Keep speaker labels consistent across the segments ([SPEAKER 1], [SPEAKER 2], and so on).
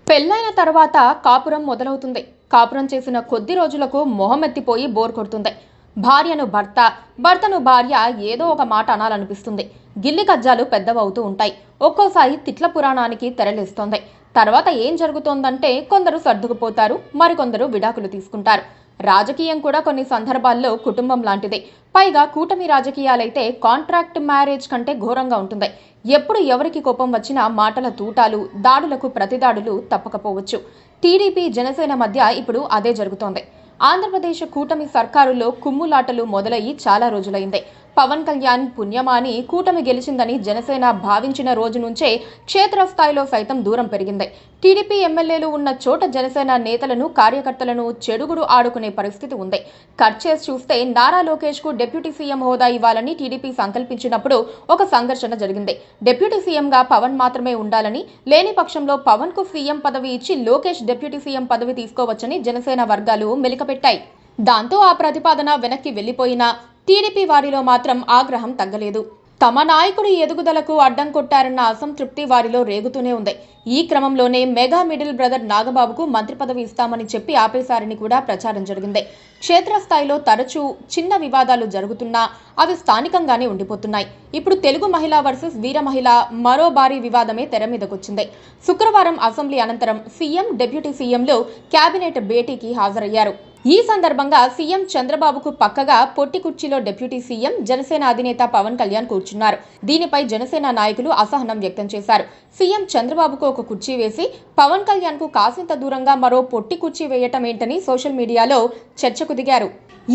[SPEAKER 1] పెళ్ళైన తర్వాత కాపురం మొదలవుతుంది. కాపురం చేసిన కొద్ది రోజులకు మొహమెత్తిపోయి బోర్ కొడుతుంది. భార్యను భర్త, భర్తను భార్య ఏదో ఒక మాట అనాలనిపిస్తుంది. గిల్లి కజ్జాలు పెద్దవవుతూ ఉంటాయి. ఒక్కోసారి తిట్ల పురాణానికి తెరలేస్తోంది. తర్వాత ఏం జరుగుతోందంటే కొందరు సర్దుకుపోతారు, మరికొందరు విడాకులు తీసుకుంటారు. రాజకీయం కూడా కొన్ని సందర్భాల్లో కుటుంబం లాంటిదే. పైగా కూటమి రాజకీయాలైతే కాంట్రాక్ట్ మ్యారేజ్ కంటే ఘోరంగా ఉంటుంది. ఎప్పుడు ఎవరికి కోపం వచ్చినా మాటల తూటాలు, దాడులకు ప్రతిదాడులు తప్పకపోవచ్చు. టీడీపీ జనసేన మధ్య ఇప్పుడు అదే జరుగుతోంది. ఆంధ్రప్రదేశ్ కూటమి సర్కారులో కుమ్ములాటలు మొదలయ్యి చాలా రోజులైంది. పవన్ కళ్యాణ్ పుణ్యమాని కూటమి గెలిచిందని జనసేన భావించిన రోజు నుంచే క్షేత్రస్థాయిలో సైతం దూరం పెరిగింది. టీడీపీ ఎమ్మెల్యేలు ఉన్న చోట జనసేన నేతలను, కార్యకర్తలను చెడుగుడు ఆడుకునే పరిస్థితి ఉంది. కట్ చేసి చూస్తే నారా లోకేష్ కు డిప్యూటీ సీఎం హోదా ఇవ్వాలని టీడీపీ సంకల్పించినప్పుడు ఒక సంఘర్షణ జరిగింది. డిప్యూటీ సీఎంగా పవన్ మాత్రమే ఉండాలని, లేని పక్షంలో పవన్ కు సీఎం పదవి ఇచ్చి లోకేష్ డిప్యూటీ సీఎం పదవి తీసుకోవచ్చని జనసేన వర్గాలు మెలికపెట్టాయి. దాంతో ఆ ప్రతిపాదన వెనక్కి వెళ్లిపోయినా టీడీపీ వారిలో మాత్రం ఆగ్రహం తగ్గలేదు. తమ నాయకుడి ఎదుగుదలకు అడ్డం కొట్టారన్న అసంతృప్తి వారిలో రేగుతూనే ఉంది. ఈ క్రమంలోనే మెగా మిడిల్ బ్రదర్ నాగబాబుకు మంత్రి పదవి ఇస్తామని చెప్పి ఆపేశారని కూడా ప్రచారం జరిగింది. క్షేత్రస్థాయిలో తరచూ చిన్న వివాదాలు జరుగుతున్నా అవి స్థానికంగానే ఉండిపోతున్నాయి. ఇప్పుడు తెలుగు మహిళ వర్సెస్ వీర మహిళ మరో భారీ వివాదమే తెర మీదకొచ్చింది. శుక్రవారం అసెంబ్లీ అనంతరం సీఎం, డిప్యూటీ సీఎంలు కేబినెట్ భేటీకి హాజరయ్యారు. ఈ సందర్భంగా సీఎం చంద్రబాబుకు పక్కగా పొట్టి కుర్చీలో డిప్యూటీ సీఎం, జనసేన అధినేత పవన్ కళ్యాణ్ కూర్చున్నారు. దీనిపై జనసేన నాయకులు అసహనం వ్యక్తం చేశారు. సీఎం చంద్రబాబుకు ఒక కుర్చీ వేసి పవన్ కళ్యాణ్ కు కాసింత దూరంగా మరో పొట్టి కుర్చీ వేయటం ఏంటని సోషల్ మీడియాలో చర్చకు దిగారు.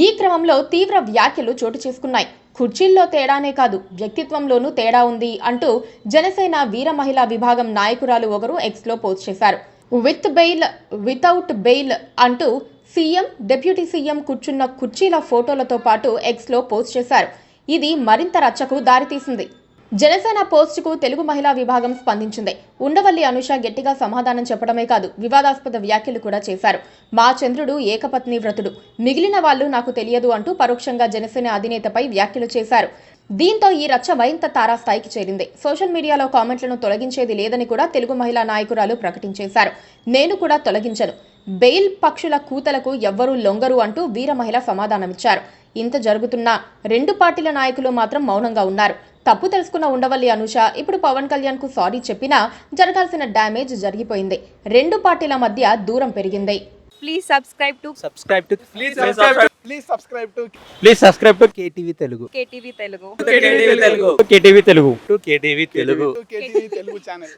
[SPEAKER 1] ఈ క్రమంలో తీవ్ర వ్యాఖ్యలు చోటు చేసుకున్నాయి. కుర్చీల్లో తేడానే కాదు, వ్యక్తిత్వంలోనూ తేడా ఉంది అంటూ జనసేన వీర మహిళా విభాగం నాయకురాలు ఒకరు ఎక్స్లో పోస్ట్ చేశారు. విత్ బెయిల్, వితౌట్ బెయిల్ అంటూ సీఎం, డిప్యూటీ సీఎం కూర్చున్న కుర్చీల ఫోటోలతో పాటు ఎక్స్లో పోస్ట్ చేశారు. ఇది మరింత రచ్చకు దారితీసింది. జనసేన పోస్టుకు తెలుగు మహిళా విభాగం స్పందించింది. ఉండవల్లి అనుష గట్టిగా సమాధానం చెప్పడమే కాదు, వివాదాస్పద వ్యాఖ్యలు కూడా చేశారు. మా చంద్రుడు ఏకపత్ని వ్రతుడు, మిగిలిన వాళ్ళు నాకు తెలియదు అంటూ పరోక్షంగా జనసేన అధినేతపై వ్యాఖ్యలు చేశారు. దీంతో ఈ రచ్చ మరింత తారాస్థాయికి చేరింది. సోషల్ మీడియాలో కామెంట్లను తొలగించేది లేదని కూడా తెలుగు మహిళా నాయకురాలు ప్రకటించేశారు. నేను కూడా తొలగించను, బెయిల్ పక్షుల కూతలకు ఎవ్వరూ లొంగరు అంటూ వీర మహిళ సమాధానమిచ్చారు. ఇంత జరుగుతున్నా రెండు పార్టీల నాయకులు మాత్రం మౌనంగా ఉన్నారు. తప్పు తెలుసుకున్న ఉండవల్లి అనుష ఇప్పుడు పవన్ కళ్యాణ్ కు సారీ చెప్పినా జరగాల్సిన డ్యామేజ్ జరిగిపోయింది. రెండు పార్టీల మధ్య దూరం పెరిగింది.
[SPEAKER 2] Please subscribe to
[SPEAKER 3] KTV Telugu.
[SPEAKER 2] KTV Telugu.
[SPEAKER 3] KTV Telugu.
[SPEAKER 4] KTV Telugu channel.